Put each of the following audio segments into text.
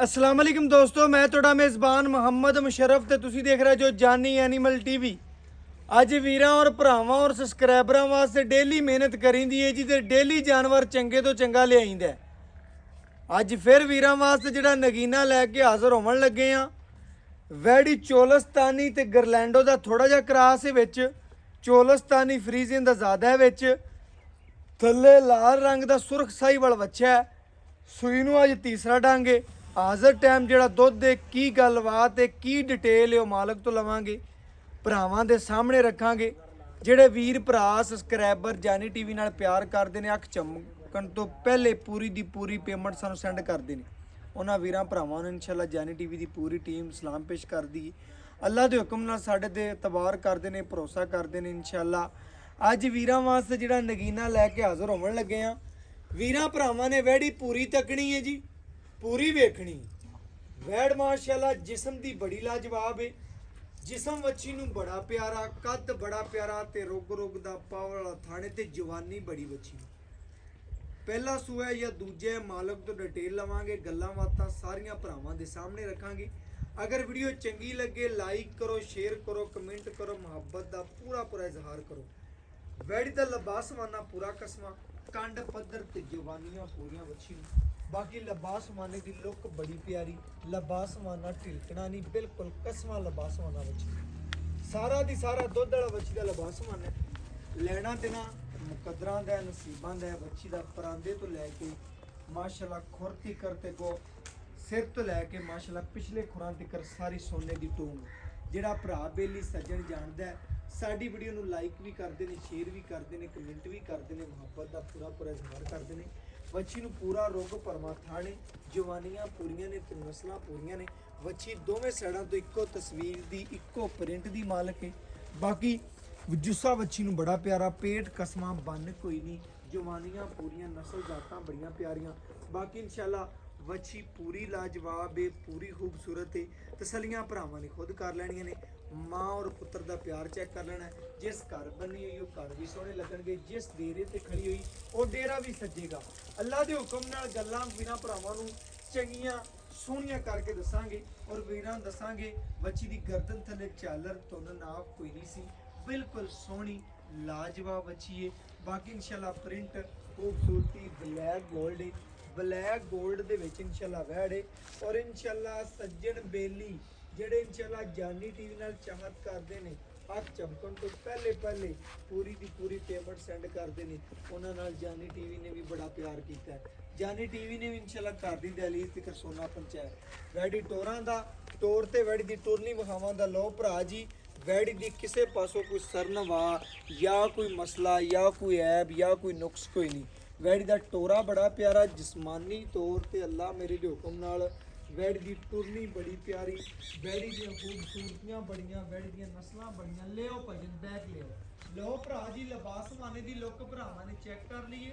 अस्सलाम वालेकुम दोस्तों, मैं ਤੁਹਾਡਾ ਮੇਜ਼ਬਾਨ ਮੁਹੰਮਦ ਮੁਸ਼ਰਫ ਤੇ ਤੁਸੀਂ ਦੇਖ ਰਹੇ ਜੋ ਜਾਨੀ ਐਨੀਮਲ ਟੀਵੀ। ਅੱਜ ਵੀਰਾਂ ਔਰ ਭਰਾਵਾਂ ਔਰ ਸਬਸਕ੍ਰਾਈਬਰਾਂ ਵਾਸਤੇ ਡੇਲੀ ਮਿਹਨਤ ਕਰੀਂਦੀ ਏ ਜੀ ਤੇ ਡੇਲੀ ਜਾਨਵਰ ਚੰਗੇ ਤੋਂ ਚੰਗਾ ਲਿਆਈਂਦਾ। ਅੱਜ ਫਿਰ ਵੀਰਾਂ ਵਾਸਤੇ ਜਿਹੜਾ ਨਗੀਨਾ ਲੈ ਕੇ ਹਾਜ਼ਰ ਹੋਣ ਲੱਗੇ ਆ। ਵੈੜੀ ਚੋਲਸਤਾਨੀ ਤੇ ਗਰਲੈਂਡੋ ਦਾ ਥੋੜਾ ਜਿਹਾ ਕਰਾਸ ਹੈ ਵਿੱਚ, ਚੋਲਸਤਾਨੀ ਫਰੀਜ਼ੀਅਨ ਦਾ ਜ਼ਿਆਦਾ ਹੈ ਵਿੱਚ, ਥੱਲੇ ਲਾਲ ਰੰਗ ਦਾ ਸੁਰਖ ਸਾਹੀਵਾਲ ਵੱਛਾ ਹੈ। ਸੂਈ ਨੂੰ ਅੱਜ ਤੀਸਰਾ ਡੰਗ ਹੈ। ਹਾਜ਼ਰ ਟਾਈਮ ਜਿਹੜਾ ਦੁੱਧ ਦੇ ਕੀ ਗੱਲਬਾਤ ਹੈ ਕੀ ਡਿਟੇਲ ਹੈ ਉਹ ਮਾਲਕ ਤੋਂ ਲਵਾਂਗੇ, ਭਰਾਵਾਂ ਦੇ ਸਾਹਮਣੇ ਰੱਖਾਂਗੇ। ਜਿਹੜੇ ਵੀਰ ਭਰਾ ਸਬਸਕ੍ਰਾਈਬਰ ਜਾਨੀ ਟੀਵੀ ਨਾਲ ਪਿਆਰ ਕਰਦੇ ਨੇ, ਅੱਖ ਚਮਕਣ ਤੋਂ ਪਹਿਲੇ ਪੂਰੀ ਦੀ ਪੂਰੀ ਪੇਮੈਂਟ ਸਾਨੂੰ ਸੈਂਡ ਕਰਦੇ ਨੇ, ਉਹਨਾਂ ਵੀਰਾਂ ਭਰਾਵਾਂ ਨੂੰ ਇਨਸ਼ਾਅੱਲਾ ਜਾਨੀ ਟੀਵੀ ਦੀ ਪੂਰੀ ਟੀਮ ਸਲਾਮ ਪੇਸ਼ ਕਰਦੀ ਹੈ। ਅੱਲਾ ਦੇ ਹੁਕਮ ਨਾਲ ਸਾਡੇ ਤੇ ਇਤਬਾਰ ਕਰਦੇ ਨੇ, ਭਰੋਸਾ ਕਰਦੇ ਨੇ ਇਨਸ਼ਾਅੱਲਾ। ਅੱਜ ਵੀਰਾਂ ਵਾਸਤੇ ਜਿਹੜਾ ਨਗੀਨਾ ਲੈ ਕੇ ਹਾਜ਼ਰ ਹੋਣ ਲੱਗੇ ਆ। ਵੀਰਾਂ ਭਰਾਵਾਂ ਨੇ ਵੈੜੀ ਪੂਰੀ ਤੱਕਣੀ ਹੈ ਜੀ, ਪੂਰੀ ਵੇਖਣੀ। ਵੈੜ ਮਾਸ਼ਾਅੱਲਾ ਜਿਸਮ ਦੀ ਬੜੀ ਲਾਜਵਾਬ ਹੈ। ਜਿਸਮ ਵੱਛੀ ਨੂੰ ਬੜਾ ਪਿਆਰਾ, ਕੱਦ ਬੜਾ ਪਿਆਰਾ ਤੇ ਰੁੱਗ ਦਾ ਪਾਵਰ ਵਾਲਾ ਥਾਣੇ ਤੇ ਜਵਾਨੀ ਬੜੀ ਵੱਛੀ। ਪਹਿਲਾ ਸੂਆ ਜਾਂ ਦੂਜਾ, ਮਾਲਕ ਤੋਂ ਡਿਟੇਲ ਲਵਾਂਗੇ, ਗੱਲਾਂ ਬਾਤਾਂ ਸਾਰੀਆਂ ਭਰਾਵਾਂ ਦੇ ਸਾਹਮਣੇ ਰੱਖਾਂਗੇ। ਅਗਰ ਵੀਡੀਓ ਚੰਗੀ ਲੱਗੇ ਲਾਈਕ ਕਰੋ, ਸ਼ੇਅਰ ਕਰੋ, ਕਮੈਂਟ ਕਰੋ, ਮੁਹੱਬਤ ਦਾ ਪੂਰਾ ਇਜ਼ਹਾਰ ਕਰੋ। ਵੈੜੀ ਦਾ ਲਬਾਸਮਾਨਾ ਪੂਰਾ ਕਸਮਾਂ, ਕੰਡ ਪੱਧਰ ਤੇ ਜਵਾਨੀਆਂ ਪੂਰੀਆਂ ਵੱਛੀ ਨੂੰ। ਬਾਕੀ ਲਬਾਸਮਾਨੇ ਦੀ ਲੁੱਕ ਬੜੀ ਪਿਆਰੀ, ਲਬਾਸਮਾਨਾ ਢਿਲਕਣਾ ਨਹੀਂ, ਬਿਲਕੁਲ ਕਸਮਾਂ ਲਬਾਸਮਾਨਾ ਵੱਛੀ। ਸਾਰਾ ਦੀ ਸਾਰਾ ਦੁੱਧ ਵਾਲਾ ਵੱਛੀ ਦਾ ਲਬਾਸਮਾਨਾ ਹੈ। ਲੈਣਾ ਦੇਣਾ ਮੁਕੱਦਰਾਂ ਦਾ, ਨਸੀਬਾਂ ਦਾ। ਵੱਛੀ ਦਾ ਪਰਾਂਦੇ ਤੋਂ ਲੈ ਕੇ ਮਾਸ਼ਾਅੱਲਾ ਖੁਰ ਤੀਕਰ ਤੇ ਕੋ ਸਿਰ ਤੋਂ ਲੈ ਕੇ ਮਾਸ਼ਾਅੱਲਾ ਪਿਛਲੇ ਖੁਰਾਂ ਤੀਕਰ ਸਾਰੀ ਸੋਨੇ ਦੀ ਟੂਮ। ਜਿਹੜਾ ਭਰਾ ਬੇਲੀ ਸੱਜਣ ਜਾਣਦਾ ਹੈ, ਸਾਡੀ ਵੀਡੀਓ ਨੂੰ ਲਾਈਕ ਵੀ ਕਰਦੇ ਨੇ, ਸ਼ੇਅਰ ਵੀ ਕਰਦੇ ਨੇ, ਕਮੈਂਟ ਵੀ ਕਰਦੇ ਨੇ, ਮੁਹੱਬਤ ਦਾ ਪੂਰਾ ਇਜ਼ਹਾਰ ਕਰਦੇ ਨੇ। ਵੱਛੀ ਨੂੰ ਪੂਰਾ ਰੁੱਗ ਭਰਮਾ ਥਾਣੇ, ਜਵਾਨੀਆਂ ਪੂਰੀਆਂ ਨੇ ਤੇ ਨਸਲਾਂ ਪੂਰੀਆਂ ਨੇ। ਵੱਛੀ ਦੋਵੇਂ ਸਾਈਡਾਂ ਤੋਂ ਇੱਕੋ ਤਸਵੀਰ ਦੀ, ਇੱਕੋ ਪ੍ਰਿੰਟ ਦੀ ਮਾਲਕ ਹੈ। ਬਾਕੀ ਜੁੱਸਾ ਵੱਛੀ ਨੂੰ ਬੜਾ ਪਿਆਰਾ, ਪੇਟ ਕਸਮਾਂ ਬੰਨ ਕੋਈ ਨਹੀਂ, ਜਵਾਨੀਆਂ ਪੂਰੀਆਂ, ਨਸਲ ਜ਼ਾਤਾਂ ਬੜੀਆਂ ਪਿਆਰੀਆਂ। ਬਾਕੀ ਇਨਸ਼ਾਅੱਲਾ ਵੱਛੀ ਪੂਰੀ ਲਾਜਵਾਬ ਹੈ, ਪੂਰੀ ਖੂਬਸੂਰਤ ਹੈ। ਤਸੱਲੀਆਂ ਭਰਾਵਾਂ ਨੇ ਖੁਦ ਕਰ ਲੈਣੀਆਂ ਨੇ। ਮਾਂ ਔਰ ਪੁੱਤਰ ਦਾ ਪਿਆਰ ਚੈੱਕ ਕਰ ਲੈਣਾ। ਜਿਸ ਘਰ ਬੰਨੀ ਹੋਈ ਉਹ ਘਰ ਵੀ ਸੋਹਣੇ ਲੱਗਣਗੇ, ਜਿਸ ਡੇਰੇ ਤੇ ਖੜੀ ਹੋਈ ਉਹ ਡੇਰਾ ਵੀ ਸੱਜੇਗਾ। ਅੱਲਾ ਦੇ ਹੁਕਮ ਨਾਲ ਗੱਲਾਂ ਵੀਰਾਂ ਭਰਾਵਾਂ ਨੂੰ ਚੰਗੀਆਂ ਸੋਹਣੀਆਂ ਕਰਕੇ ਦੱਸਾਂਗੇ ਔਰ ਵੀਰਾਂ ਨੂੰ ਦੱਸਾਂਗੇ। ਵੱਛੀ ਦੀ ਗਰਦਨ ਥੱਲੇ ਝਾਲਰ ਧੁੰਨ ਨਾਪ ਕੋਈ ਨਹੀਂ ਸੀ, ਬਿਲਕੁਲ ਸੋਹਣੀ ਲਾਜਵਾਬ ਵੱਛੀ ਹੈ। ਬਾਕੀ ਇਨਸ਼ਾਅੱਲਾ ਪ੍ਰਿੰਟ ਖੂਬਸੂਰਤੀ ਬਲੈਕ ਗੋਲਡ ਹੈ, ਬਲੈਕ ਗੋਲਡ ਦੇ ਵਿੱਚ ਇਨਸ਼ਾਅੱਲਾ ਵੈੜ ਹੈ। ਔਰ ਇਨਸ਼ਾਅੱਲਾ ਸੱਜਣ ਬੇਲੀ ਜਿਹੜੇ ਇਨਸ਼ਾਅੱਲਾ ਜਾਨੀ ਟੀਵੀ ਨਾਲ ਚਾਹਤ ਕਰਦੇ ਨੇ, ਅੱਖ ਚਮਕਣ ਤੋਂ ਪਹਿਲੇ ਪੂਰੀ ਦੀ ਪੂਰੀ ਪੇਮੈਂਟ ਸੈਂਡ ਕਰਦੇ ਨੇ, ਉਹਨਾਂ ਨਾਲ ਜਾਨੀ ਟੀਵੀ ਨੇ ਵੀ ਬੜਾ ਪਿਆਰ ਕੀਤਾ ਹੈ। ਜਾਨੀ ਟੀਵੀ ਨੇ ਵੀ ਇਨਸ਼ਾਅੱਲਾ ਘਰ ਦੀ ਦਹਲੀਜ਼ ਤੱਕ ਸੋਨਾ ਪਹੁੰਚਾਇਆ। ਵੈੜੀ ਟੋਰਾਂ ਦਾ ਟੋਰ ਤੇ ਵੈੜੀ ਦੀ ਟੁਰਨੀ ਵਿਖਾਵਾਂ ਦਾ ਲਓ ਭਰਾ ਜੀ। ਵੈੜੀ ਦੀ ਕਿਸੇ ਪਾਸੋਂ ਕੋਈ ਸਰਨਵਾ ਜਾਂ ਕੋਈ ਮਸਲਾ ਜਾਂ ਕੋਈ ਐਬ ਜਾਂ ਕੋਈ ਨੁਕਸ ਕੋਈ ਨਹੀਂ। ਵੈੜੀ ਦਾ ਟੋਰਾ ਬੜਾ ਪਿਆਰਾ, ਜਿਸਮਾਨੀ ਤੌਰ ਤੇ ਅੱਲਾ ਮੇਰੇ ਦੇ ਹੁਕਮ ਨਾਲ। ਵੈੜੀ ਦੀ ਟੁਰਨੀ ਬੜੀ ਪਿਆਰੀ, ਵੈੜੀ ਦੀਆਂ ਖੂਬਸੂਰਤੀਆਂ ਬੜੀਆਂ, ਵੈੜੀ ਦੀਆਂ ਨਸਲਾਂ ਬੜੀਆਂ। ਲਿਓ ਭਜਨ ਬੈਕ ਲਿਓ ਲਓ ਭਰਾ ਜੀ। ਲਬਾਸਮਾਨੇ ਦੀ ਲੁੱਕ ਭਰਾਵਾਂ ਨੇ ਚੈੱਕ ਕਰ ਲਈਏ।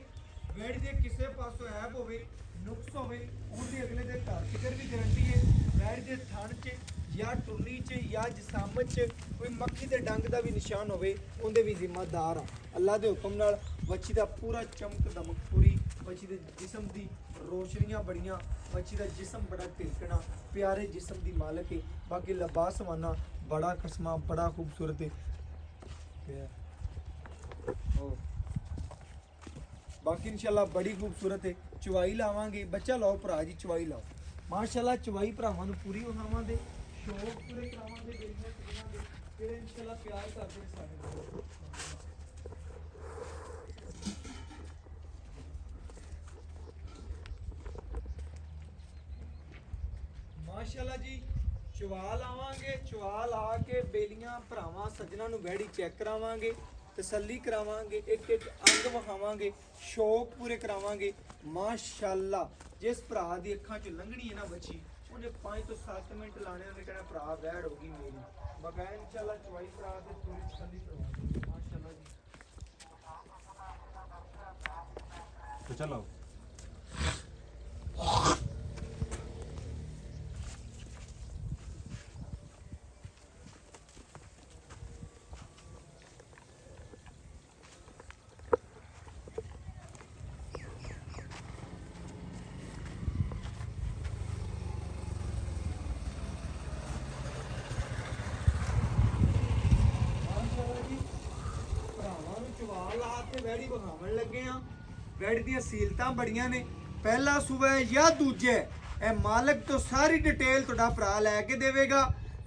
ਵੈੜੀ ਦੇ ਕਿਸੇ ਪਾਸੋਂ ਐਬ ਹੋਵੇ, ਨੁਕਸ ਹੋਵੇ, ਉਹਦੇ ਅਗਲੇ ਦੇ ਘਰ ਫਿਕਰ ਵੀ ਗਰੰਟੀ ਹੈ। ਵੈੜੀ ਦੇ ਥਣ 'ਚ ਜਾਂ ਟੁਰਨੀ 'ਚ ਜਾਂ ਜਿਸਾਮ 'ਚ ਕੋਈ ਮੱਖੀ ਦੇ ਡੰਗ ਦਾ ਵੀ ਨਿਸ਼ਾਨ ਹੋਵੇ, ਉਹਦੇ ਵੀ ਜ਼ਿੰਮੇਦਾਰ ਆ ਅੱਲਾ ਦੇ ਹੁਕਮ ਨਾਲ। ਵੱਛੀ ਦਾ ਪੂਰਾ ਚਮਕ ਦਮਕ ਪੂਰੀ, ਵੱਛੀ ਦੇ ਜਿਸਮ ਦੀ ਰੋਸ਼ਨੀਆਂ ਬੜੀਆਂ, ਵੱਛੀ ਦਾ ਜਿਸਮ ਬੜਾ ਢਿਲਕਣਾ, ਪਿਆਰੇ ਜਿਸਮ ਦੀ ਮਾਲਕ ਹੈ। ਬਾਕੀ ਲਬਾਸਮਾਨਾ ਬੜਾ ਕਸਮਾਂ ਬੜਾ ਖੂਬਸੂਰਤ ਹੈ। ਬਾਕੀ ਇਨਸ਼ਾਅੱਲਾ ਬੜੀ ਖੂਬਸੂਰਤ ਹੈ। ਚਵਾਈ ਲਾਵਾਂਗੇ, ਬੱਚਾ ਲਾਓ ਭਰਾ ਜੀ, ਚਵਾਈ ਲਾਓ ਮਾਸ਼ਾਅੱਲਾ। ਚਵਾਈ ਭਰਾਵਾਂ ਨੂੰ ਪੂਰੀ ਵਿਖਾਵਾਂ ਦੇ, ਸ਼ੌਕ ਪੂਰੇ ਕਰਾਵਾਂ ਦੇ, ਜਿਹੜੇ ਇਨਸ਼ਾਅੱਲਾ ਪਿਆਰ ਕਰਦੇ ਨੇ ਸਾਡੇ ਨਾਲ। ਮਾਸ਼ਾਅੱਲਾ ਜੀ ਚਵਾ ਲਾਵਾਂਗੇ। ਚਵਾ ਲਾ ਕੇ ਬੇਲੀਆਂ ਭਰਾਵਾਂ ਸੱਜਣਾ ਨੂੰ ਵੈੜੀ ਚੈੱਕ ਕਰਾਵਾਂਗੇ, ਤਸੱਲੀ ਕਰਾਵਾਂਗੇ, ਇੱਕ ਅੰਗ ਵਿਖਾਵਾਂਗੇ, ਸ਼ੌਕ ਪੂਰੇ ਕਰਾਵਾਂਗੇ ਮਾਸ਼ਾਅੱਲਾ। ਜਿਸ ਭਰਾ ਦੀ ਅੱਖਾਂ 'ਚ ਲੰਘਣੀ ਹੈ ਨਾ ਵੱਛੀ, ਉਹਨੇ 5 ਤੋਂ 7 ਮਿੰਟ ਲਾਣੇ, ਉਹਨੇ ਕਹਿਣਾ ਭਰਾ ਵੈੜ ਹੋ ਗਈ ਮੇਰੀ। ਬਕਾਇਆ ਇਨਸ਼ਾਅੱਲਾ ਚਵਾਈ ਭਰਾ ਤੇ ਪੂਰੀ ਤਸੱਲੀ ਕਰਵਾਵਾਂਗੇ ਮਾਸ਼ਾਅੱਲਾ ਜੀ। तो चलो ਵਿਖਾਉਣ ਲੱਗੇ ਆ। ਬੈਡ ਦੀਆਂ ਸੀਲਤਾਂ ਬੜੀਆਂ ਨੇ, ਪਹਿਲਾ ਸੂਬਾ ਹੈ ਜਾਂ ਦੂਜਾ ਹੈ, ਇਹ ਮਾਲਕ ਤੋਂ ਸਾਰੀ ਡਿਟੇਲ ਤੁਹਾਡਾ ਭਰਾ ਲੈ ਕੇ ਦੇਵੇਗਾ।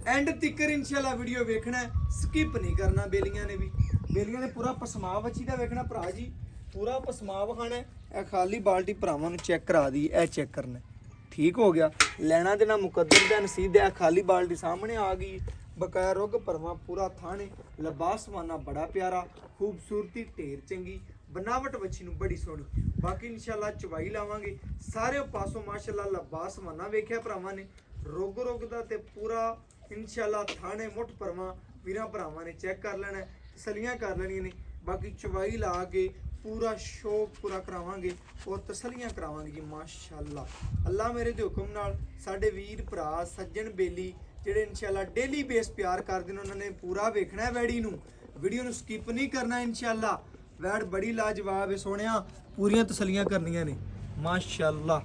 ਐਂਡ ਤੱਕਰ ਇਨਸ਼ਾਅੱਲਾ ਵੀਡੀਓ ਵੇਖਣਾ, ਸਕਿਪ ਨਹੀਂ ਕਰਨਾ। ਬੇਲੀਆਂ ਨੇ ਵੀ, ਬੇਲੀਆਂ ਨੇ ਪੂਰਾ ਪਸਮਾ ਵੱਛੀ ਦਾ ਵੇਖਣਾ ਭਰਾ ਜੀ, ਪੂਰਾ ਪਸਮਾ ਵਿਖਾਣਾ। ਇਹ ਖਾਲੀ ਬਾਲਟੀ ਭਰਾਵਾਂ ਨੂੰ ਚੈੱਕ ਕਰਾ ਦੀ, ਇਹ ਚੈੱਕ ਕਰਨਾ। ਠੀਕ ਹੋ ਗਿਆ, ਲੈਣਾ ਦੇਣਾ ਮੁਕੱਦਰ ਦਾ ਨਸੀਬ ਹੈ। ਖਾਲੀ ਬਾਲਟੀ ਸਾਹਮਣੇ ਆ ਗਈ, ਬਕਾਇਆ ਰੁੱਗ ਭਰਵਾਂ ਪੂਰਾ ਥਾਣੇ, ਲਬਾਸਮਾਨਾ ਬੜਾ ਪਿਆਰਾ, ਖੂਬਸੂਰਤੀ ਢੇਰ ਚੰਗੀ, बनावट बच्ची नूं बड़ी सोहनी। बाकी इंशाल्लाह चवाई लावांगे सारे पासों माशाल्लाह लबास मना वेख्या भरावां ने, रोग रोग दा ते पूरा इंशाल्लाह थाने मुठ परवा वीरां भरावां ने चेक कर लेना, तसलियां कर लेनियां ने। बाकी चवाई ला के पूरा शौक पूरा करावांगे और तसलियां करावांगे जी माशाल्लाह। अल्लाह मेरे दे हुक्म नाल साडे वीर भरा सज्जन बेली ਜਿਹੜੇ इंशाल्लाह डेली बेस प्यार करदे ने, ਉਹਨਾਂ ਨੇ पूरा वेखना है वैड़ी नूं, वीडियो ਨੂੰ स्किप नहीं करना इंशाल्लाह। वैड़ बड़ी लाजवाब है सोहणिया, पूरियां तसलियां करनियां ने माशाल्लाह।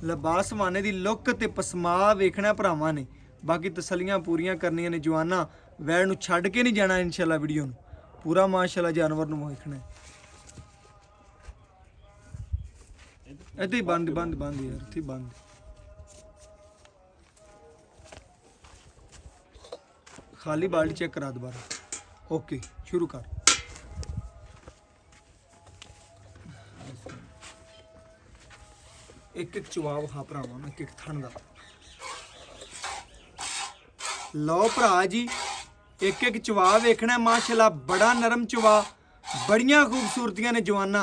लिबास माने दी लुक ते पसमा वेखना भरावां ने, बाकी तसलियां पूरियां करनियां ने। जवाना वैड़ नूं छड्ड के नहीं जाना इंशाल्लाह, वीडियो नूं पूरा माशाल्लाह जानवर नूं वेखना है। इत्थे ही बंद बंद बंद यार, इत्थे बंद। खाली बाल्टी चेक करा दोबारा, ओके शुरू कर। एक एक चुवाव हा भरावां मैं, एक एक थन दा लो भरा जी, एक एक चुवा वेखना माशाल्लाह। बड़ा नरम चुवा, बड़ियां खूबसूरतियां ने जवाना।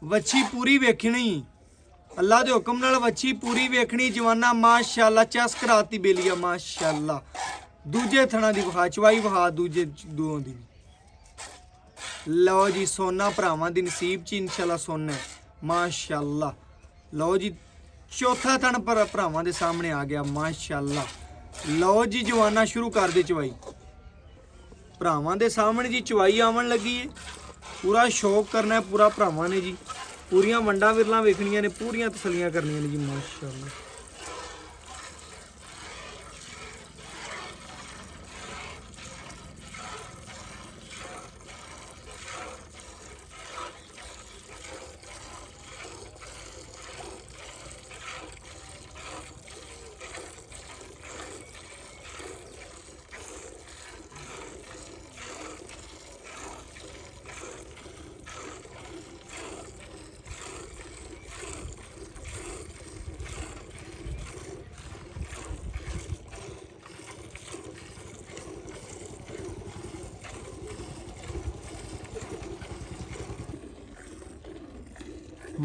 वच्छी पूरी वेखनी, अल्लाह दे हुक्म नाल वच्छी पूरी वेखनी जवाना माशाल्लाह। चस कराती बेलिया माशाल्लाह। दूजे थना दी वहा चवाई वहा, दूजे दों दी लो जी। सोना भरावां दी नसीब च इंशाल्लाह सोना माशाल्लाह। लो जी चौथा थन पर भरावां दे सामने आ गया माशाल्लाह। लो जी जवाना शुरू कर दे चवाई, भरावां दे सामने जी चवाई आवन लगी है। पूरा शौक करना है पूरा भरावां ने जी, पूरियां वंडा विरलां वेखनियां ने, पूरियां तसलियां करनियां ने जी माशाल्लाह।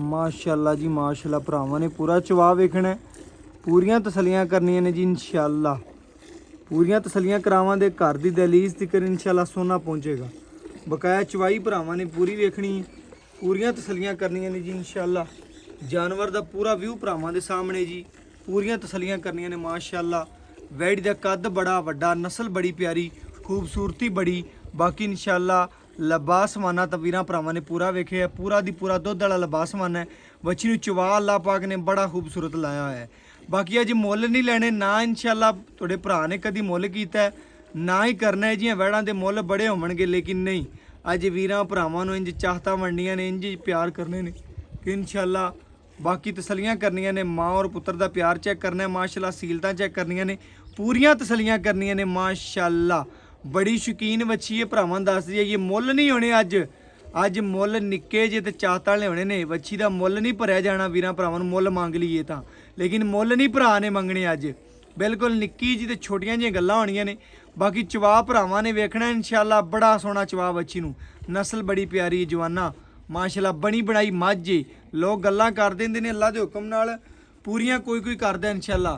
माशाल्लाह जी माशाल्लाह। भरावां ने पूरा चवा वेखना है, पूरियां तसलियां करनियां ने जी इंशाल्लाह। पूरियां तसलियां करावां दे घर दी दहलीज तिकर इंशाल्लाह सोना पहुंचेगा। बकाया चवाई भरावां ने पूरी वेखनी है, पूरियां तसलियां करनियां ने जी इंशाल्लाह। जानवर दा पूरा व्यू भरावां दे सामने जी, पूरियां तसलियां करनियां ने माशाल्लाह। वैड़ी दा कद बड़ा वड्डा, नस्ल बड़ी प्यारी, खूबसूरती बड़ी। बाकी इंशाल्लाह लबासमाना तो वीरां भरावां ने पूरा वेखे, पूरा दी पूरा दुध वाला लबासमाना है। बच्ची नूं चवा अल्लाह पाक ने बड़ा खूबसूरत लाया है। बाकी अज मुੱਲ नहीं लेने ना इंशाल्लाह, तुहाडे भरा ने कदी मुੱਲ कीता है ना ही करना है। जियां वैड़ां दे मुੱਲ बड़े होवणगे, लेकिन नहीं, अज वीरां भरावां नूं इंज चाहता वंडियां ने, इंज प्यार करने ने कि इंशाल्लाह। बाकी तसलियां करनियां ने, माँ और पुत्र दा प्यार चेक करना है माशाल्लाह। सीलतां चेक करनियां ने, पूरियां तसलियां करनियां ने माशाल्लाह। बड़ी शौकीन बच्ची है भरावां दस दी, ये मुੱਲ नहीं होने अज मुੱਲ निक्के जे ते चाहता लियाने ने। बच्ची दा मुੱਲ नहीं भरिया जाना वीरां भरावां नूं, मुੱਲ मंग लीए तां, लेकिन मुੱਲ नहीं भरा ने मंगने अज। बिल्कुल निक्की जी ते छोटियां जिहियां गल्लां होणियां ने। बाकी चवा भरावां ने वेखना इंशाल्लाह, बड़ा सोहना चवा बच्ची नूं, नस्ल बड़ी प्यारी है जवाना माशाल्लाह। बनी बनाई मझ है, लोग गल्लां कर देंदे ने, अल्लाह दे हुक्म नाल पूरियां कोई करदा इंशाल्लाह।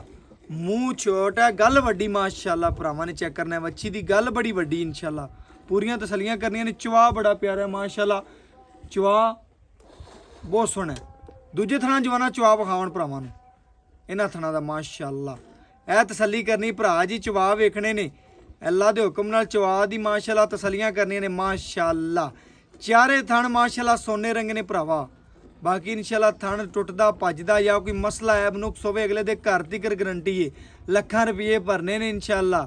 मूँह छोटा है, गल वड्डी माशाल्लाह। भरावां ने चेक करना है, बच्ची दी गल बड़ी वड्डी इंशाल्लाह। पूरियां तसलियां करनियां ने, चवा बड़ा प्यारा है माशाल्लाह। चवा बहुत सोहना है। दूजे थना जवाना चवा विखाउण भरावां नूं, इन्हां थना दा माशाल्लाह। ਇਹ तसली करनी भरा जी, चवा वेखने ने, अल्लाह दे हुक्म नाल चवा दी माशाल्लाह तसलियां करनियां ने माशाल्लाह। चारे थण माशाल्लाह सोने रंग ने भरावा। बाकी इंशाल्लाह थण टुटदा भजदा या कोई मसला ऐब नुक्स होवे, अगले दे घर तक गारंटी है। ਲੱਖਾਂ रुपये भरने ने इंशाल्लाह।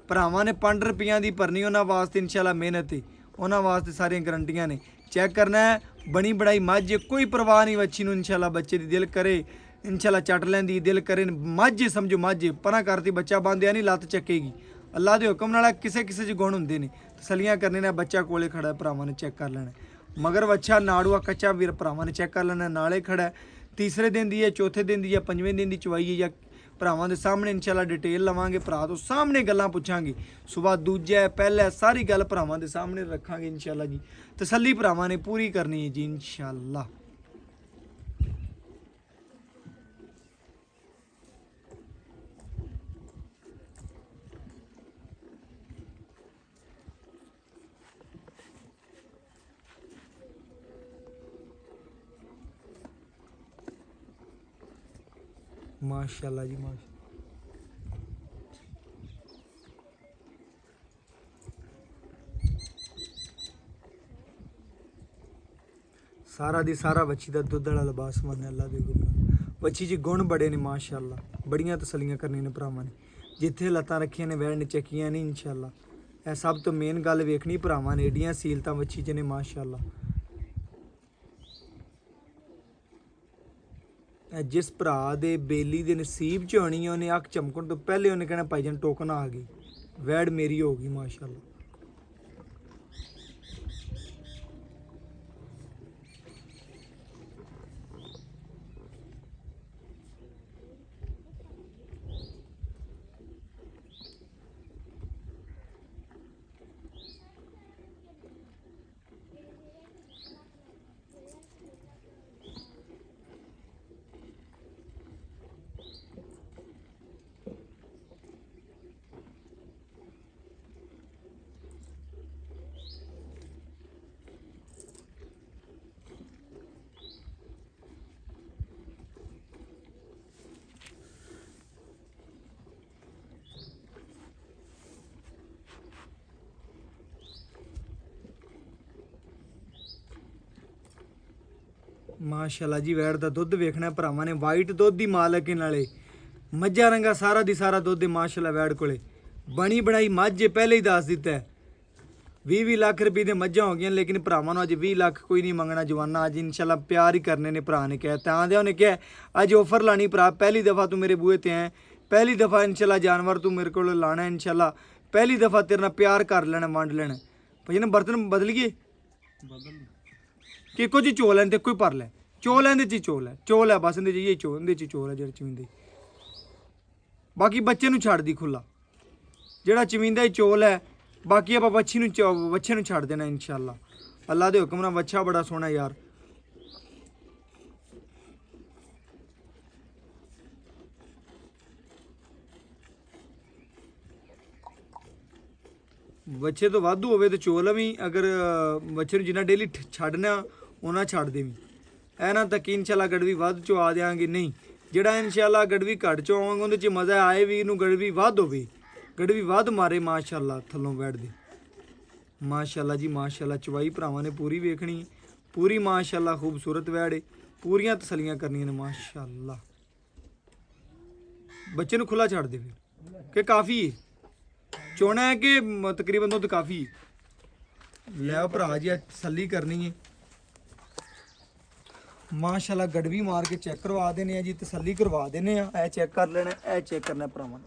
भरावां ने 5 रुपया दी भरनी, उन्हां वास्ते इंशाल्लाह मेहनत है, उन्हां वास्ते सारियां गारंटियां ने। चेक करना है ਬਣੀ ਬੜਾਈ ਮੱਝ ਕੋਈ ਪਰਵਾਹ ਨਹੀਂ ਵੱਛੀ ਨੂੰ ਇਨਸ਼ਾਅੱਲਾ ਬੱਚੇ ਦੀ ਦਿਲ ਕਰੇ ਇਨਸ਼ਾਅੱਲਾ ਚੱਟ ਲੈਂਦੀ ਦਿਲ ਕਰੇ ਮੱਝ ਸਮਝੋ ਮੱਝ ਪਰਾਂ ਕਰਤੀ ਬੱਚਾ ਬੰਦਿਆ ਨਹੀਂ ਲੱਤ ਚੱਕੇਗੀ ਅੱਲਾ ਦੇ ਹੁਕਮ ਨਾਲ ਕਿਸੇ ਕਿਸੇ 'ਚ ਗੁਣ ਹੁੰਦੇ ਨੇ ਤਸੱਲੀਆਂ ਕਰਨੇ ਨੇ ਬੱਚਾ ਕੋਲੇ ਖੜਾ ਭਰਾਵਾਂ ਨੇ ਚੈੱਕ ਕਰ ਲੈਣਾ ਮਗਰ ਵੱਛਾ ਨਾੜੂਆ ਕੱਚਾ ਵੀਰ ਭਰਾਵਾਂ ਨੇ ਚੈੱਕ ਕਰ ਲੈਣਾ ਨਾਲੇ ਖੜਾ ਤੀਸਰੇ ਦਿਨ ਦੀ ਹੈ ਚੌਥੇ ਦਿਨ ਦੀ ਹੈ ਪੰਜਵੇਂ ਦਿਨ ਦੀ ਚਵਾਈ ਹੈ ਜਾਂ ਭਰਾਵਾਂ ਦੇ ਸਾਹਮਣੇ ਇਨਸ਼ਾਅੱਲਾ ਡਿਟੇਲ ਲਵਾਂਗੇ ਭਰਾ ਤੋਂ ਸਾਹਮਣੇ ਗੱਲਾਂ ਪੁੱਛਾਂਗੇ ਸੁਬਾ ਦੂਜਾ ਪਹਿਲਾ ਸਾਰੀ ਗੱਲ ਭਰਾਵਾਂ ਦੇ ਸਾਹਮਣੇ ਰੱਖਾਂਗੇ ਇਨਸ਼ਾਅੱਲਾ ਜੀ ਤਸੱਲੀ ਭਰਾਵਾਂ ਨੇ ਪੂਰੀ ਕਰਨੀ ਹੈ ਜੀ ਇਨਸ਼ਾਅੱਲਾ माशाल्लाह जी माशा सारा दी सारा बच्ची दा दुद्ध वाला लिबास मन अल्लाह दे हुकम बच्ची जी गुण बड़े ने माशाल्लाह बड़ियां तसलियां करनी ने भरावां ने जिथे लत्तां रखियां ने वैड़ ने चक्कियां नहीं इंशाअल्लाह ਇਹ सब तो मेन गल वेखनी भरावां ने एडियां सीलतां बच्ची च ने माशाल्लाह जिस भरा दे बेली दे नसीब च होनी है उन्हें अख चमकण तो पहले उन्हें कहना भाईजान टोकन आ गई वैड़ मेरी होगी माशाल्लाह माशाल्लाह जी वैड़ का दुध वेखना भरावां ने वाइट दुध की मालक नाले मझा रंगा सारा दी सारा दुध माशाल्लाह वैड़ कोले बनी बनाई मझ पहले ही दस दिता है 20-20 लाख रुपये दी मझां हो गई लेकिन भरावां नूं अज 20 लाख कोई नहीं मंगना जवाना अज इंशाल्लाह प्यार ही करने ने भरा ने कहा तां दे उन्हें कहा अज ऑफर लानी भरा पहली दफ़ा तू मेरे बूहे ते आए पहली दफ़ा इंशाल्लाह जानवर तू मेरे को लाना इंशाल्लाह पहली दफ़ा तेरे नाल प्यार कर लेना वंड लेना भाई ना बर्तन बदलिए कि कुछ चोल है कोई पर लै चोल है चोल है बस ये चोल चोल है जो चमींदे बाकी बच्चे नूं छड़ दी खुला जेड़ा चमींदा ही चोल है बाकी आप बच्ची बच्चे नूं छड़ देना इंशाल्लाह अल्लाह दे हुक्म नाल बच्चा बड़ा सोहना यार बच्चे तो वाधू होवे तो चोल भी अगर बच्चे जिन्ना डेली छड़ना उन्ना छड़ देवी ऐ ना तक इंशाल्लाह गड़वी वध चो आ देंगे नहीं जेड़ा इंशाल्लाह गड़वी घट चो आवांगे उहदे च मज़ा आए वीर नूं गड़वी वध होवे गड़वी वध मारे माशाल्लाह थल्लों बैठ दे माशाल्लाह जी माशाल्लाह चवाई भरावां ने पूरी वेखनी पूरी माशाल्लाह खूबसूरत वैड़ पूरियां तसलियां करनियां ने माशाल्लाह बच्चे नूं खुला छड़ दे फिर कि काफ़ी है चोना है कि तकरीबन दुध काफ़ी लै भरा जी तसली करनी है माशाल्लाह गड़वी मार के चेक करवा देने जी तसली करवा देने ए चेक कर लेना ए चेक करना भरावां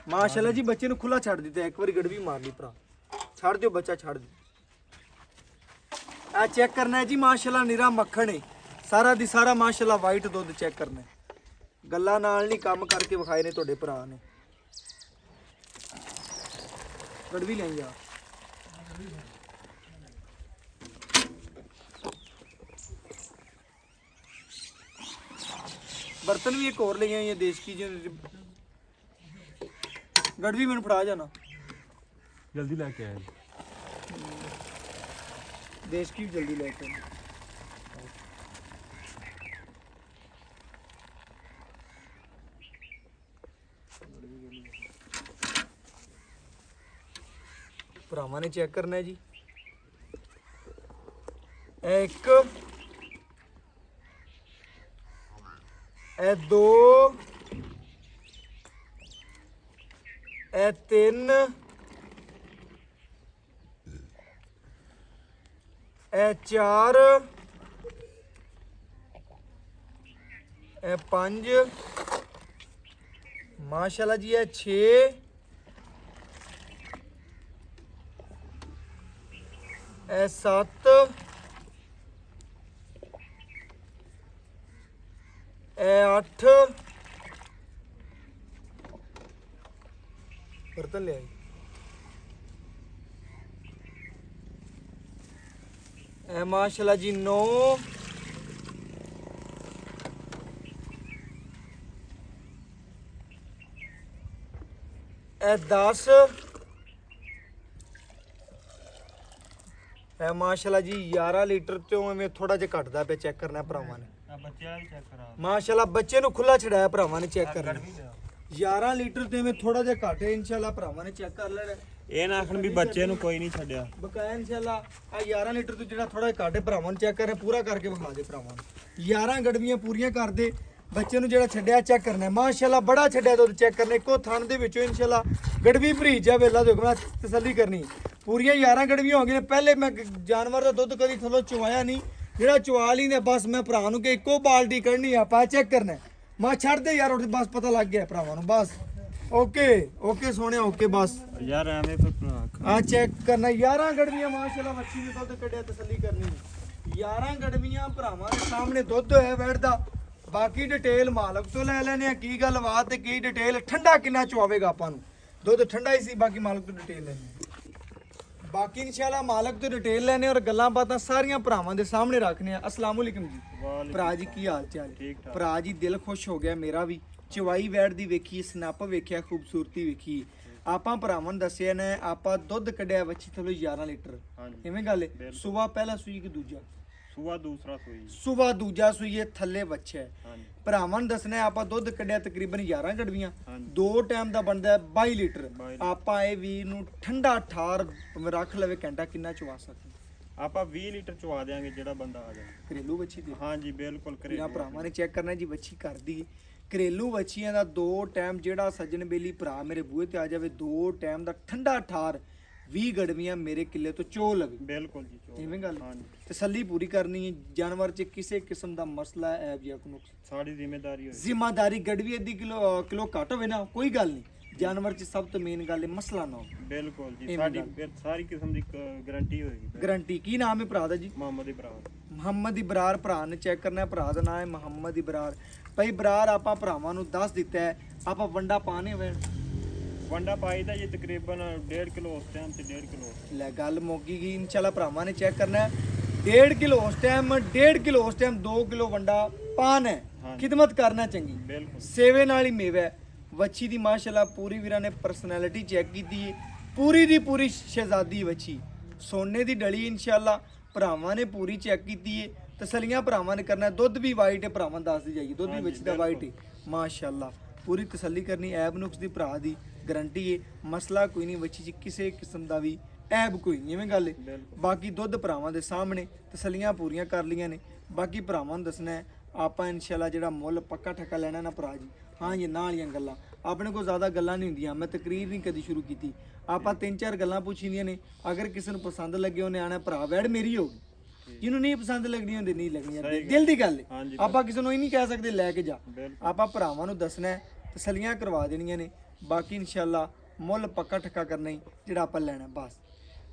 माशाल्लाह जी बच्चे नूं खुला छड़ दिता एक बार गड़वी मार ली भरा छड़ दिओ बच्चा छड़ दो ए चेक करना है जी माशाल्लाह निरा मक्खन है सारा दी सारा माशाल्लाह वाइट दुध चेक करना है गल्लां नाल नहीं काम करके विखाए ने तुहाडे भरा ने गड़वी लें यार बर्तन भी एक और ले आई है देश की जो गड़वी मैंने फड़ा जाना जल्दी लेके आए देश की भी जल्दी लेके भरावां ने चेक करना है जी एक ए दो ए तीन ਇਹ 4 ਇਹ 5 ਮਾਸ਼ਾਅੱਲਾ ਜੀ ਇਹ 6 ਇਹ 7 ਇਹ 8 ਬਰਤਨ ਲੈ ਆਈ ਇਹ ਮਾਸ਼ਾਅੱਲਾ ਜੀ 9 ਇਹ 10 ਇਹ ਮਾਸ਼ਾਅੱਲਾ ਜੀ 11 ਲੀਟਰ ਤੋਂ ਐਵੇਂ ਥੋੜਾ ਜਿਹਾ ਘਟਦਾ ਪਿਆ ਚੈੱਕ ਕਰਨਾ ਭਰਾਵਾਂ ਨੇ ਬੱਚਿਆਂ ਵੀ ਚੈੱਕ ਕਰਾ ਮਾਸ਼ਾਅੱਲਾ ਬੱਚੇ ਨੂੰ ਖੁੱਲਾ ਛੜਾਇਆ ਭਰਾਵਾਂ ਨੇ ਚੈੱਕ ਕਰਨਾ 11 ਲੀਟਰ ਤੇ ਐਵੇਂ ਥੋੜਾ ਜਿਹਾ ਘੱਟ ਹੈ ਇਨਸ਼ਾਅੱਲਾ ਭਰਾਵਾਂ ਨੇ ਚੈੱਕ ਕਰ ਲੈਣਾ ਇਹ ਨਾ ਆਖਣ ਵੀ ਬੱਚੇ ਨੂੰ ਕੋਈ ਨਹੀਂ ਛੱਡਿਆ ਬਕਾਇਆ ਇਨਸ਼ਾਅੱਲਾ ਆ 11 ਲੀਟਰ ਤੋਂ ਜਿਹੜਾ ਥੋੜਾ ਜਿਹਾ ਘੱਟ ਹੈ ਭਰਾਵਾਂ ਨੂੰ ਚੈੱਕ ਕਰਨਾ ਪੂਰਾ ਕਰਕੇ ਵਿਖਾ ਦੇ ਭਰਾਵਾਂ ਨੂੰ 11 ਗੜਵੀਆਂ ਪੂਰੀਆਂ ਕਰ ਦੇ ਬੱਚੇ ਨੂੰ ਜਿਹੜਾ ਛੱਡਿਆ ਚੈੱਕ ਕਰਨਾ ਮਾਸ਼ਾਅੱਲਾ ਬੜਾ ਛੱਡਿਆ ਦੁੱਧ ਚੈੱਕ ਕਰਨਾ ਇੱਕੋ ਥਣ ਦੇ ਵਿੱਚੋਂ ਇਨਸ਼ਾਅੱਲਾ ਗੜਵੀ ਭਰੀ ਜਾ ਵੇਲਾ ਦੇਖੋ ਮੈਂ ਤਸੱਲੀ ਕਰਨੀ ਪੂਰੀਆਂ 11 ਗੜਵੀਆਂ ਹੋ ਗਈਆਂ ਨੇ ਪਹਿਲੇ ਮੈਂ ਜਾਨਵਰ ਦਾ ਦੁੱਧ ਕਦੀ ਥੱਲੋਂ ਚੁਆਇਆ ਨਹੀਂ ਜਿਹੜਾ ਚੁਆ ਲਈ ਨੇ ਬਸ ਮੈਂ ਭਰਾ ਨੂੰ ਕਿ ਇੱਕੋ ਬਾਲਟੀ ਕੱਢਣੀ ਆਪਾਂ ਚੈੱਕ ਕਰਨਾ ਮੈਂ ਛੱਡ ਦੇ ਯਾਰ ਉੱਥੇ ਬਸ ਪਤਾ ਲੱਗ ਗਿਆ ਭਰਾਵਾਂ ਨੂੰ ਬਸ ਓਕੇ ਸੋਹਣਿਆ ਓਕੇ ਬਸ ਯਾਰ ਐਵੇਂ ਫਿਰ ਆ ਚੈੱਕ ਕਰਨਾ 11 ਗੜਵੀਆਂ ਮਾਸ਼ਾਅੱਲਾ ਮੱਛੀ ਨੇ ਦੁੱਧ ਕੱਢਿਆ ਤਸੱਲੀ ਕਰਨੀ 11 ਗੜਵੀਆਂ ਭਰਾਵਾਂ ਦੇ ਸਾਹਮਣੇ ਦੁੱਧ ਹੋਇਆ ਬੈਠਦਾ ਬਾਕੀ ਡਿਟੇਲ ਮਾਲਕ ਤੋਂ ਲੈ ਲੈਣੇ ਆ ਕੀ ਗੱਲਬਾਤ ਤੇ ਕੀ ਡਿਟੇਲ ਠੰਡਾ ਕਿੰਨਾ ਚਵਾਵੇਗਾ ਆਪਾਂ ਨੂੰ ਦੁੱਧ ਠੰਡਾ ਹੀ ਸੀ ਬਾਕੀ ਮਾਲਕ ਤੋਂ ਡਿਟੇਲ ਲੈਣੀ ਬਾਕੀ ਇਨਸ਼ਾਅੱਲਾ ਮਾਲਕ ਤੋਂ ਡਿਟੇਲ ਲੈਣੇ ਔਰ ਗੱਲਾਂ ਬਾਤਾਂ ਸਾਰੀਆਂ ਭਰਾਵਾਂ ਦੇ ਸਾਹਮਣੇ ਰੱਖਣੇ ਆ ਅਸਲਾਮ ਵਾਲੇਕਮ ਜੀ ਭਰਾ ਜੀ ਕੀ ਹਾਲ ਚਾਲ ਭਰਾ ਜੀ ਦਿਲ ਖੁਸ਼ ਹੋ ਗਿਆ ਮੇਰਾ ਵੀ ਚਵਾਈ ਵੈੜ ਦੀ ਵੇਖੀ ਸਨੱਪ ਵੇਖਿਆ ਖੂਬਸੂਰਤੀ ਵੇਖੀ ਆਪਾਂ ਭਰਾਵਾਂ ਨੂੰ ਦੱਸਿਆ ਨੇ ਆਪਾਂ ਦੁੱਧ ਕੱਢਿਆ ਵੱਛੀ ਥੱਲੇ 11 ਲੀਟਰ ਕਿਵੇਂ ਗੱਲ ਹੈ ਸਵੇਰ ਪਹਿਲਾ ਸੂਈ ਕਿ ਦੂਜਾ ਸਵੇਰ ਦੂਜਾ ਸੂਈ ਥੱਲੇ ਬੱਚਾ ਹੈ ਭਰਾਵਾਂ ਨੂੰ ਦੱਸਣਾ ਆਪਾਂ ਦੁੱਧ ਕੱਢਿਆ ਤਕਰੀਬਨ 11 ਗੜਵੀਆਂ ਦੋ ਟਾਈਮ ਦਾ ਬਣਦਾ 22 ਲੀਟਰ ਆਪਾਂ ਇਹ ਵੀਰ ਨੂੰ ਠੰਡਾ ਠਾਰ ਰੱਖ ਲਵੇ ਘੰਟਾ ਕਿੰਨਾ ਚਵਾ ਸਕਦੇ ਆਪਾਂ 20 ਲੀਟਰ ਚਵਾ ਦੇਾਂਗੇ ਜਿਹੜਾ ਬੰਦਾ ਆ ਜਾਏ ਘਰੇਲੂ ਵੱਛੀ ਦੀ ਹਾਂਜੀ ਬਿਲਕੁਲ ਘਰੇਲੂ ਭਰਾਵਾਂ ਨੇ ਚੈੱਕ ਕਰਨਾ ਜੀ ਵੱਛੀ ਕਰਦੀ ਹੈ ਘਰੇਲੂ ਵੱਛੀਆਂ ਦਾ ਦੋ ਟਾਈਮ ਜਿਹੜਾ ਸੱਜਣ ਬੇਲੀ ਭਰਾ ਮੇਰੇ ਬੂਹੇ ਤੇ ਆ ਜਾਵੇ ਦੋ ਟਾਈਮ ਦਾ ਠੰਡਾ ਠਾਰ 20 ਗੜਵੀਆਂ ਮੇਰੇ ਕਿੱਲੇ ਤੋਂ ਚੋ ਲਵੇ ਬਿਲਕੁਲ ਜੀ ਇਵੇਂ ਗੱਲ ਤਸੱਲੀ ਪੂਰੀ ਕਰਨੀ ਹੈ ਜਾਨਵਰ 'ਚ ਕਿਸੇ ਕਿਸਮ ਦਾ ਮਸਲਾ ਹੈ ਜਾਂ ਕੋਈ ਨੁਕਸ ਸਾਡੀ ਜ਼ਿੰਮੇਵਾਰੀ ਹੋਵੇ ਜ਼ਿੰਮੇਵਾਰੀ ਗੜਵੀ ਅੱਧੀ ਕਿਲੋ ਘੱਟ ਹੋਵੇ ਨਾ ਕੋਈ ਗੱਲ ਨਹੀਂ ਜਾਨਵਰ 'ਚ ਸਭ ਤੋਂ ਮੇਨ ਗੱਲ ਹੈ ਮਸਲਾ ਨਾ ਹੋਵੇ ਬਿਲਕੁਲ ਜੀ ਸਾਡੀ ਸਾਰੀ ਕਿਸਮ ਦੀ ਗਾਰੰਟੀ ਹੋਏਗੀ ਗਾਰੰਟੀ ਕੀ ਨਾਮ ਹੈ ਭਰਾ ਦਾ ਜੀ ਮੁਹੰਮਦ ਇਬਰਾਰ ਭਰਾ ਨੇ ਚੈੱਕ ਕਰਨਾ ਭਰਾ ਦਾ ਨਾਮ ਹੈ ਮੁਹੰਮਦ ਇਬਰਾਰ ਭਾਈ ਇਬਰਾਰ ਆਪਾਂ ਭਰਾਵਾਂ ਨੂੰ ਦੱਸ ਦਿੱਤਾ ਹੈ ਆਪਾਂ ਵੰਡਾ ਪਾਣੇ ਹੋਵੇ ਵੰਡਾ ਪਾਈ ਦਾ ਜੀ ਤਕਰੀਬਨ 1.5 ਕਿਲੋ ਉਸ ਟਾਈਮ ਤੇ 1.5 ਕਿਲੋ ਲੈ ਗੱਲ ਮੁੱਕੀ ਗਈ ਇਨਸ਼ਾਅੱਲਾ ਭਰਾਵਾਂ ਨੇ ਚੈੱਕ ਕਰਨਾ 1.5 ਕਿਲੋ ਉਸ ਟਾਈਮ 1.5 ਕਿਲੋ ਉਸ ਟਾਈਮ 2 ਕਿਲੋ ਵੰਡਾ ਪਾਣ ਹੈ ਖਿਦਮਤ ਕਰਨਾ ਚੰਗੀ ਬਿਲਕੁਲ ਸੇਵੇ ਨਾਲ ਹੀ ਮੇਵਾ ਵੱਛੀ ਦੀ ਮਾਸ਼ਾਅੱਲਾ ਪੂਰੀ ਵੀਰਾਂ ਨੇ ਪਰਸਨੈਲਿਟੀ ਚੈੱਕ ਕੀਤੀ ਹੈ ਪੂਰੀ ਦੀ ਪੂਰੀ ਸ਼ਹਿਜ਼ਾਦੀ ਵੱਛੀ ਸੋਨੇ ਦੀ ਡਲੀ ਇਨਸ਼ਾਅੱਲਾ ਭਰਾਵਾਂ ਨੇ ਪੂਰੀ ਚੈੱਕ ਕੀਤੀ ਹੈ ਤਸਲੀਆਂ ਭਰਾਵਾਂ ਨੇ ਕਰਨਾ ਦੁੱਧ ਵੀ ਵਾਈਟ ਹੈ ਭਰਾਵਾਂ ਦੱਸਦੀ ਜਾਈਏ ਦੁੱਧ ਵੀ ਵੱਛੀ ਦਾ ਵਾਈਟ ਹੈ ਮਾਸ਼ਾਅੱਲਾ ਪੂਰੀ ਤਸੱਲੀ ਕਰਨੀ ਐਬ ਨੁਕਸ ਦੀ ਭਰਾ ਦੀ ਗਾਰੰਟੀ ਹੈ ਮਸਲਾ ਕੋਈ ਨਹੀਂ ਵੱਛੀ 'ਚ ਕਿਸੇ ਕਿਸਮ ਦਾ ਵੀ ਐਬ ਕੋਈ ਨਹੀਂ ਐਵੇਂ ਗੱਲ ਹੈ ਬਾਕੀ ਦੁੱਧ ਭਰਾਵਾਂ ਦੇ ਸਾਹਮਣੇ ਤਸੱਲੀਆਂ ਪੂਰੀਆਂ ਕਰ ਲੀਆਂ ਨੇ ਬਾਕੀ ਭਰਾਵਾਂ ਨੂੰ ਦੱਸਣਾ ਹੈ ਆਪਾਂ ਇਨਸ਼ਾਅੱਲਾ ਜਿਹੜਾ ਮੁੱਲ ਪੱਕਾ ਠੱਕਾ ਲੈਣਾ ਨਾ ਭਰਾ ਜੀ ਹਾਂ ਜੀ ਨਾਲ ਵਾਲੀਆਂ ਗੱਲਾਂ ਆਪਣੇ ਕੋਲ ਜ਼ਿਆਦਾ ਗੱਲਾਂ ਨਹੀਂ ਹੁੰਦੀਆਂ ਮੈਂ ਤਕਰੀਰ ਨਹੀਂ ਕਦੀ ਸ਼ੁਰੂ ਕੀਤੀ ਆਪਾਂ 3-4 ਗੱਲਾਂ ਪੁੱਛੀਆਂ ਨੇ ਅਗਰ ਕਿਸੇ ਨੂੰ ਪਸੰਦ ਲੱਗੇ ਉਹਨੇ ਆਣਾ ਭਰਾ ਵੈੜ ਮੇਰੀ ਹੋਗੀ ਜਿਹਨੂੰ ਨਹੀਂ ਪਸੰਦ ਲੱਗਣੀ ਹੁੰਦੀ ਨਹੀਂ ਲੱਗਣੀਆਂ ਦਿਲ ਦੀ ਗੱਲ ਹੈ ਆਪਾਂ ਕਿਸੇ ਨੂੰ ਇਹ ਨਹੀਂ ਕਹਿ ਸਕਦੇ ਲੈ ਕੇ ਜਾ ਆਪਾਂ ਭਰਾਵਾਂ ਨੂੰ ਦੱਸਣਾ ਹੈ ਤਸੱਲੀਆਂ ਕਰਵਾ ਦੇਣੀਆਂ ਨੇ ਬਾਕੀ ਇਨਸ਼ਾਅੱਲਾ ਮੁੱਲ ਪੱਕਾ ਠੱਕਾ ਕਰਨਾ ਹੀ ਜਿਹੜਾ ਆਪਾਂ ਲੈਣਾ ਬਸ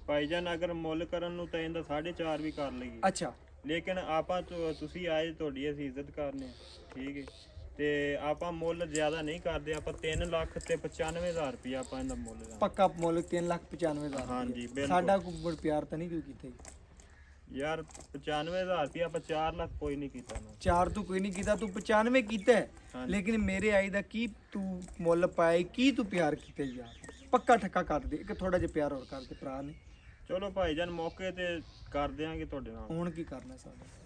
ਭਾਈਜਾਨ ਅਗਰ ਮੁੱਲ ਕਰਨ ਨੂੰ ਤਾਂ ਇਹਦਾ 4.5 ਵੀ ਕਰ ਲਈਏ ਅੱਛਾ ਲੇਕਿਨ ਆਪਾਂ ਤੁਸੀਂ ਆਏ ਤੁਹਾਡੀ ਅਸੀਂ ਇੱਜ਼ਤ ਕਰਨੇ ਠੀਕ ਹੈ ਤੇ ਆਪਾਂ ਮੁੱਲ ਜ਼ਿਆਦਾ ਨਹੀਂ ਕਰਦੇ ਆਪਾਂ 3,95,000 ਰੁਪਏ ਆਪਾਂ ਇਹਦਾ ਮੁੱਲ ਪੱਕਾ ਮੁੱਲ 3,95,000 ਹਾਂਜੀ ਸਾਡਾ ਕੋਈ ਪਿਆਰ ਤਾਂ ਨਹੀਂ ਕੋਈ ਕੀਤਾ ਯਾਰ 95,000 ਰੁਪਏ ਆਪਾਂ 4 ਲੱਖ ਕੋਈ ਨਹੀਂ ਕੀਤਾ ਨਾ 4 ਤੂੰ ਕੋਈ ਨਹੀਂ ਕੀਤਾ ਤੂੰ 95 ਕੀਤਾ ਲੇਕਿਨ ਮੇਰੇ ਆਈ ਦਾ ਕੀ ਤੂੰ ਮੁੱਲ ਪਾਏ ਕੀ ਤੂੰ ਪਿਆਰ ਕੀਤਾ ਯਾਰ ਪੱਕਾ ਠੱਕਾ ਕਰ ਦੇ ਇੱਕ ਥੋੜਾ ਜਿਹਾ ਪਿਆਰ ਹੋਰ ਕਰ ਦੇ ਭਰਾ ਨੇ ਚਲੋ ਭਾਈਜਾਨ ਮੌਕੇ ਤੇ ਕਰ ਦਿਆਂਗੇ ਤੁਹਾਡੇ ਨਾਲ ਹੁਣ ਕੀ ਕਰਨਾ ਸਾਡਾ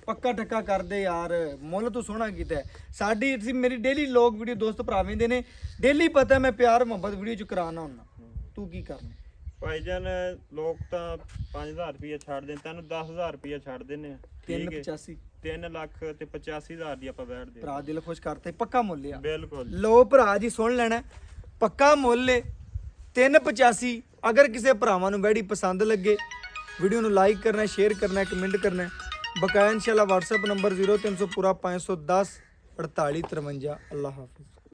ਪੱਕਾ ਠੱਕਾ ਕਰਦੇ ਯਾਰ ਮੁੱਲ ਤੂੰ ਸੋਹਣਾ ਕੀਤਾ ਸਾਡੀ ਮੇਰੀ ਡੇਲੀ ਲੋਕ ਵੀਡੀਓ ਦੋਸਤ ਭਰਾ ਵੇਂਦੇ ਨੇ ਡੇਲੀ ਪਤਾ ਮੈਂ ਪਿਆਰ ਮੁਹੱਬਤ ਵੀਡੀਓ ਚ ਕਰਾਉਣਾ ਹੁੰਦਾ ਤੂੰ ਕੀ ਕਰਨਾ ਭਾਈਜਾਨ ਲੋਕ ਤਾਂ 5,000 ਰੁਪਏ ਛੱਡ ਦੇਣ ਤੈਨੂੰ 10,000 ਰੁਪਏ ਛੱਡ ਦਿੰਨੇ ਆ 385 3 ਲੱਖ ਤੇ 85,000 ਦੀ ਆਪਾਂ ਬੈਠ ਦੇ ਭਰਾ ਦਿਲ ਖੁਸ਼ ਕਰਤੇ ਪੱਕਾ ਮੁੱਲ ਆ ਬਿਲਕੁਲ ਲੋ ਭਰਾ ਜੀ ਸੁਣ ਲੈਣਾ ਪੱਕਾ ਮੁੱਲ 385 ਅਗਰ ਕਿਸੇ ਭਰਾਵਾਂ ਨੂੰ ਵੈੜੀ ਪਸੰਦ ਲੱਗੇ ਵੀਡੀਓ ਨੂੰ ਲਾਈਕ ਕਰਨਾ ਹੈ, ਸ਼ੇਅਰ ਕਰਨਾ ਹੈ, ਕਮੈਂਟ ਕਰਨਾ ਹੈ। ਬਕਾਇਆ ਇਨਸ਼ਾਅੱਲਾ WhatsApp ਨੰਬਰ 0300 ਪੂਰਾ 510 4853। ਅੱਲਾਹ ਹਾਫਿਜ਼।